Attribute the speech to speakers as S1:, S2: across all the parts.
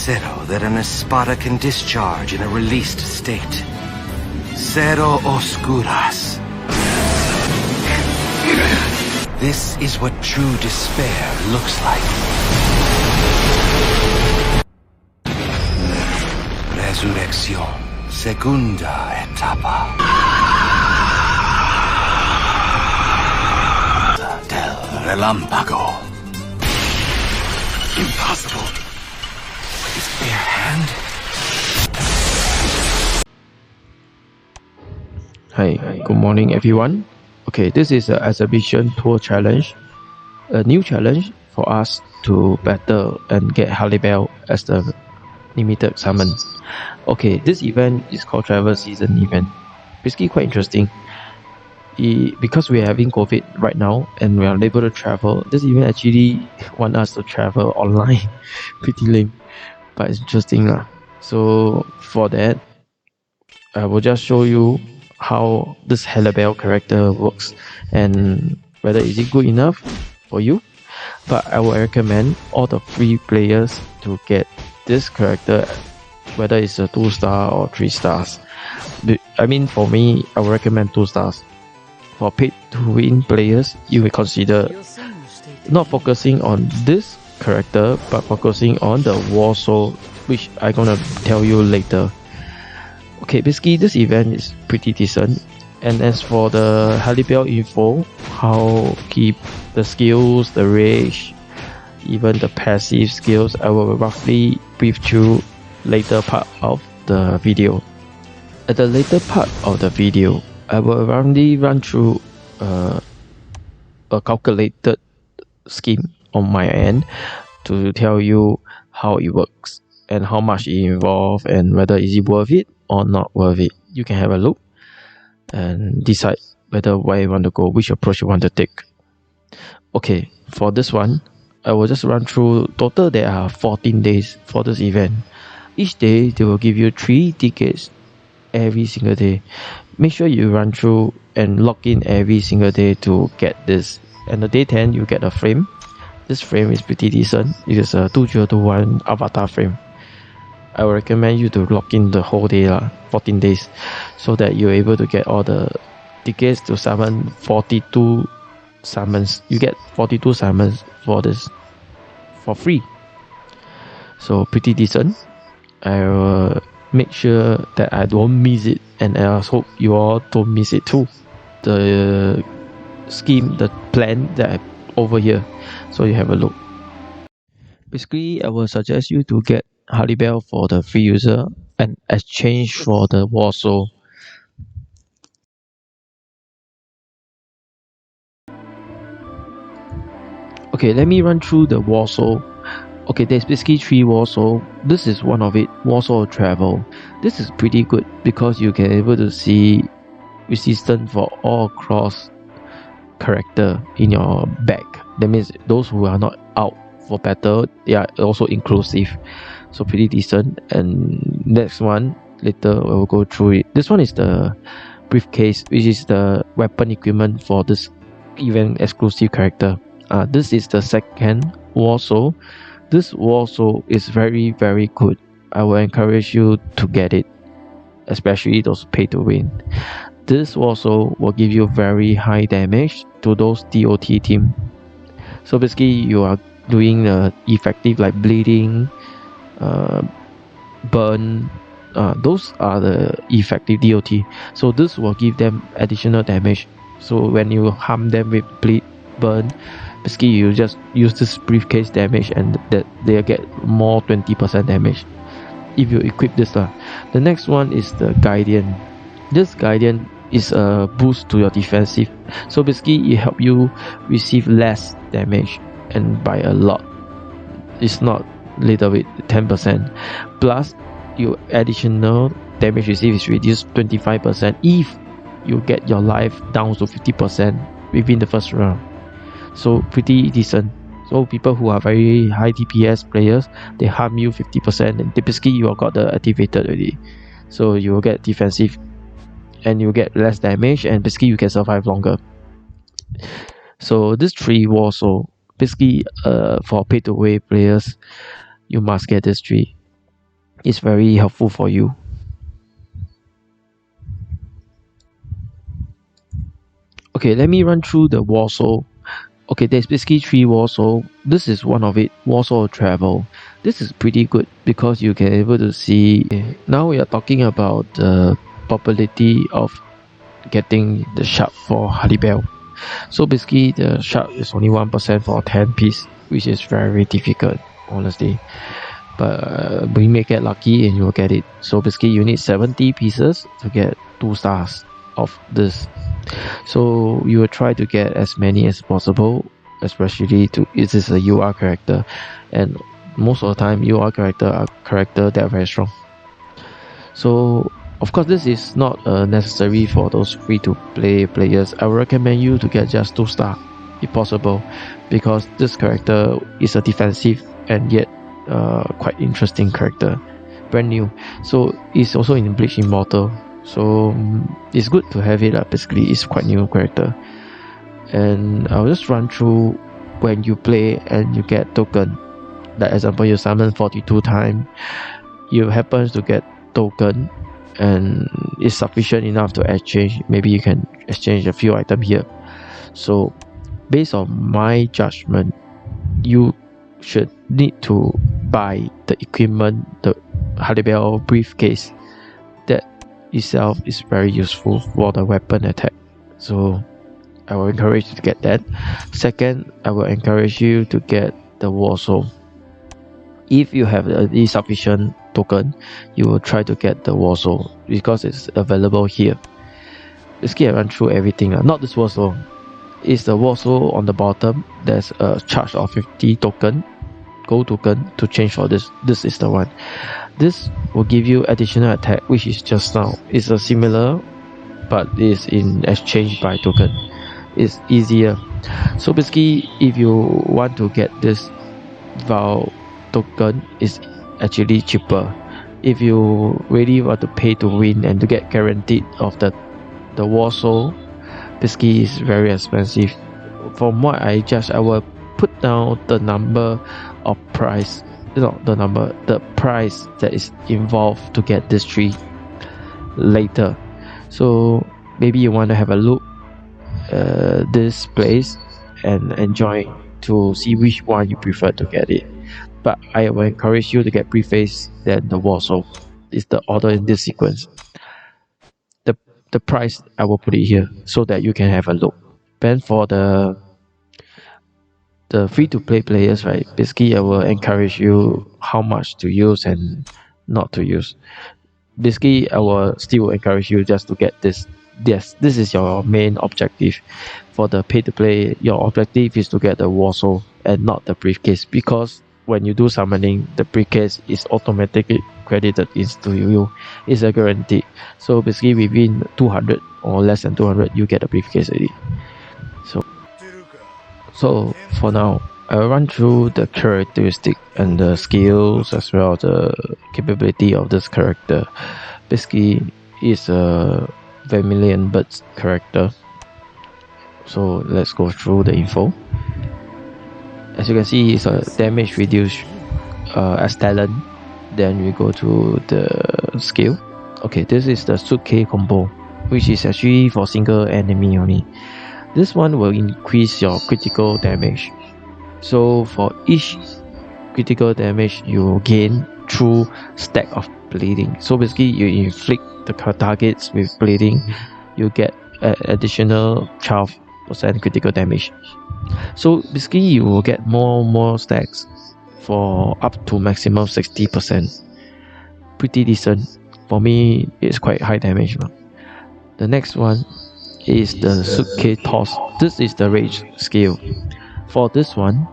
S1: Zero that an espada can discharge in a released state. Zero oscuras. This is what true despair looks like. Resurrección. Segunda etapa. Del relámpago. Impossible. With his bare hand.
S2: Hi, good morning everyone. Okay, this is an exhibition tour challenge, a new challenge for us to battle and get Halibel as the limited summon. Okay, this event is called Travel Season event. Basically quite interesting. Because we are having COVID right now and we are unable to travel, this event actually want us to travel online. Pretty lame, but it's interesting lah. So for that, I will just show you how this Halibel character works and whether is it good enough for you. But I would recommend all the free players to get this character, whether it's a 2-star or 3 stars. I mean, for me, I would recommend 2 stars. For paid to win players, you will consider not focusing on this character but focusing on the Warsaw, which I'm gonna tell you later. Okay, basically this event is pretty decent, and as for the Halibel info, how keep the skills, the rage, even the passive skills, I will roughly brief through later part of the video. At the later part of the video, I will roughly run through a calculated scheme on my end to tell you how it works and how much it involves and whether is it worth it or not worth it. You can have a look and decide whether where you want to go, which approach you want to take. Okay, for this one, I will just run through. Total there are 14 days for this event. Each day they will give you 3 tickets every single day. Make sure you run through and log in every single day to get this. And the day 10 you get a frame. This frame is pretty decent. It is a 2021 avatar frame. I would recommend you to log in the whole day, 14 days, so that you're able to get all the tickets to summon 42 summons. You get 42 summons for this for free. So pretty decent. I will make sure that I don't miss it, and I hope you all don't miss it too. The scheme, the plan that I over here, so you have a look. Basically, I will suggest you to get Halibel for the free user and exchange for the Warsaw. Okay, let me run through the Warsaw. Okay, there's basically 3 Warsaw. This is one of it, Warsaw Travel. This is pretty good because you can able to see resistance for all cross character in your bag. That means those who are not out for battle, they are also inclusive. So pretty decent. And next one, later I will go through it. This one is the briefcase, which is the weapon equipment for this event exclusive character. This is the second Warsaw. This Warsaw is very good. I will encourage you to get it, especially those pay to win. This Warsaw will give you very high damage to those DOT team. So basically you are doing effective like bleeding, burn, those are the effective DOT. So this will give them additional damage. So when you harm them with bleed, burn, basically you just use this briefcase damage and that they get more 20% damage if you equip this. The next one is the Guardian. This Guardian is a boost to your defensive. So basically it helps you receive less damage, and by a lot. It's not little bit, 10%. Plus your additional damage received is reduced 25% if you get your life down to 50% within the first round. So pretty decent. So people who are very high DPS players, they harm you 50%, and basically you have got the activated already. So you will get defensive and you get less damage, and basically you can survive longer. So this 3 Warsaw, basically for pay to win players, you must get this 3. is very helpful for you. Okay, let me run through the Warsaw. Okay, there's basically 3 Warsaw. This is one of it, Warsaw Travel. This is pretty good because you can able to see. Now we are talking about the probability of getting the sharp for Halibel. So basically the sharp is only 1% for 10 piece, which is very difficult, honestly. But we may get lucky and you will get it. So basically you need 70 pieces to get 2 stars of this. So you will try to get as many as possible, especially to it is a UR character, and most of the time UR character are character that are very strong. So of course this is not necessary for those free to play players. I would recommend you to get just 2 star if possible, because this character is a defensive and yet quite interesting character, brand new. So it's also in Bleach Immortal, so it's good to have it. Basically it's quite new character. And I'll just run through when you play and you get token. Like example, you summon 42 times, you happen to get token and it's sufficient enough to exchange. Maybe you can exchange a few items here. So based on my judgment, you should need to buy the equipment, the Halibel briefcase. That itself is very useful for the weapon attack. So I will encourage you to get that. Second, I will encourage you to get the Warsaw. If you have the sufficient token, you will try to get the Warsaw because it's available here. Basically, I run through everything. Not this Warsaw. It's the Warsaw on the bottom. There's a charge of 50 token, gold token to change for this. This is the one. This will give you additional attack, which is just now. It's a similar, but is in exchange by token. It's easier. So basically, if you want to get this Val token, is actually cheaper. If you really want to pay to win and to get guaranteed of the Warsaw, basically is very expensive. From what I judge, I will put down the number of price, the price that is involved to get this 3 later. So maybe you want to have a look this place and enjoy to see which one you prefer to get it. But I will encourage you to get preface than the Warsaw. Is the order in this sequence. The price I will put it here so that you can have a look. Then for the free to play players, right? Basically I will encourage you how much to use and not to use. Basically I will still encourage you just to get this. Yes, this is your main objective. For the pay to play, your objective is to get the Warsaw and not the briefcase, because when you do summoning, the briefcase is automatically credited into you. It's a guarantee. So basically within 200 or less than 200 you get a briefcase already. So for now, I'll run through the characteristic and the skills as well as the capability of this character. Basically it's a Vermilion Birds character. So let's go through the info. As you can see, it's a damage reduce as talent. Then we go to the skill. Okay, this is the suitcase combo, which is actually for single enemy only. This one will increase your critical damage. So for each critical damage you gain through stack of bleeding. So basically you inflict the targets with bleeding, you get additional 12% critical damage. So basically you will get more stacks for up to maximum 60%. Pretty decent. For me, it's quite high damage. The next one is the suitcase toss. This is the rage skill. For this one,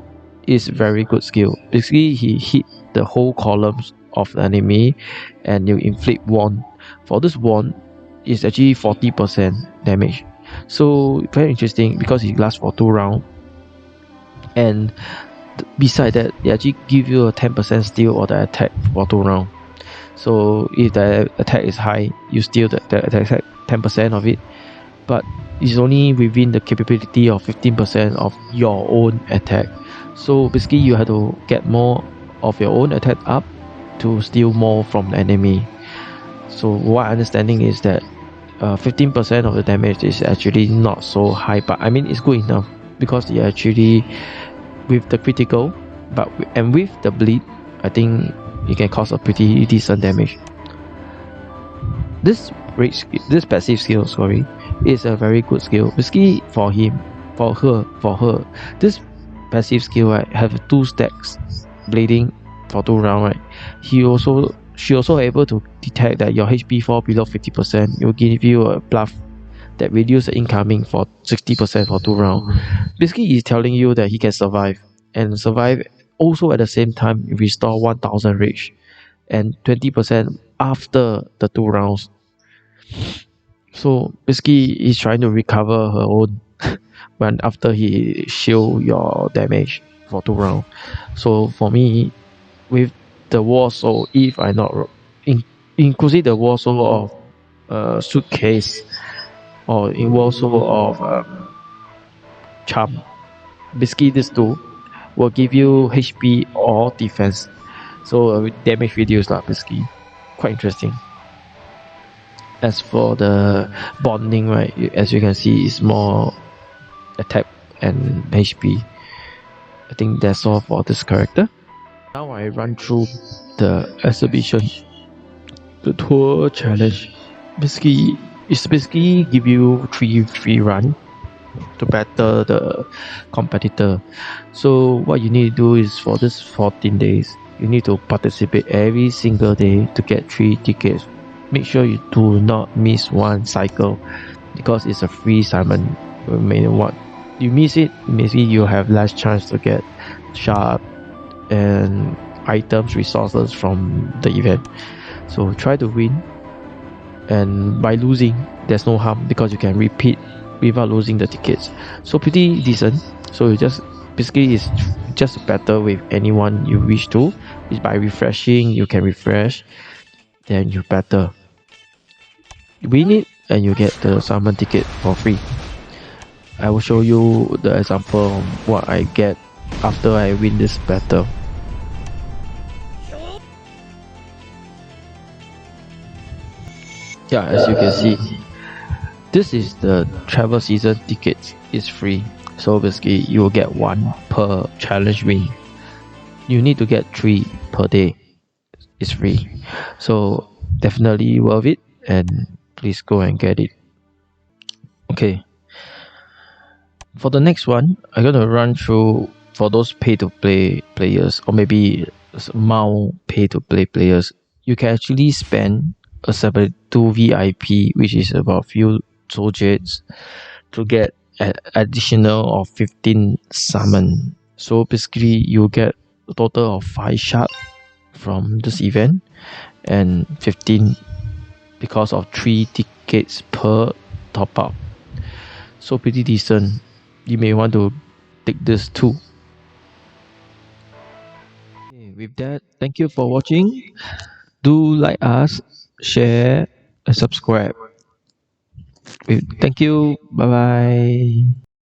S2: is very good skill. Basically, he hit the whole columns of the enemy and you inflict 1. For this 1, is actually 40% damage. So very interesting because it lasts for 2 rounds. And beside that, they actually give you a 10% steal or the attack for 2 rounds. So if the attack is high, you steal the attack 10% of it, but it's only within the capability of 15% of your own attack. So basically you have to get more of your own attack up to steal more from the enemy. So what understanding is that 15% of the damage is actually not so high, but I mean it's good enough because you actually with the critical, and with the bleed, I think it can cause a pretty decent damage. This this passive skill, sorry, is a very good skill. Basically, for him, for her, this passive skill right have 2 stacks bleeding for 2 rounds. Right, she also able to detect that your HP fall below 50%. It will give you a buff that reduce the incoming for 60% for 2 rounds. Basically, he's telling you that he can survive and survive. Also, at the same time, restore 1000 rage and 20% after the 2 rounds. So basically, he's trying to recover her own when after he shield your damage for 2 rounds. So for me, with the war soul, if I not inclusive the war soul of suitcase or in war soul of charm, basically these two will give you HP or defense. So damage reduce lah, basically quite interesting. As for the bonding, right, as you can see, it's more attack and HP. I think that's all for this character. Now I run through the exhibition, the tour challenge. Basically, it's basically give you three run to battle the competitor. So what you need to do is for this 14 days, you need to participate every single day to get 3 tickets. Make sure you do not miss one cycle because it's a free assignment. You miss it, maybe you have less chance to get sharp and items, resources from the event. So try to win, and by losing, there's no harm because you can repeat without losing the tickets. So pretty decent. So you just basically it's just better with anyone you wish to. It's by refreshing, you can refresh, then you better. You win it and you get the summon ticket for free. I will show you the example of what I get after I win this battle. Yeah, as you can see, this is the travel season tickets. It's free. So basically you will get 1 per challenge win. You need to get 3 per day. It's free. So definitely worth it, and please go and get it. Okay. For the next one, I'm gonna run through for those pay to play players, or maybe small pay to play players. You can actually spend a 72 VIP, which is about few soldiers, to get an additional of 15 summon. So basically you get a total of 5 sharp from this event and 15 because of 3 tickets per top up. So pretty decent. You may want to take this too. Okay, with that, thank you for watching. Do like us, share and subscribe. Thank you. Bye bye.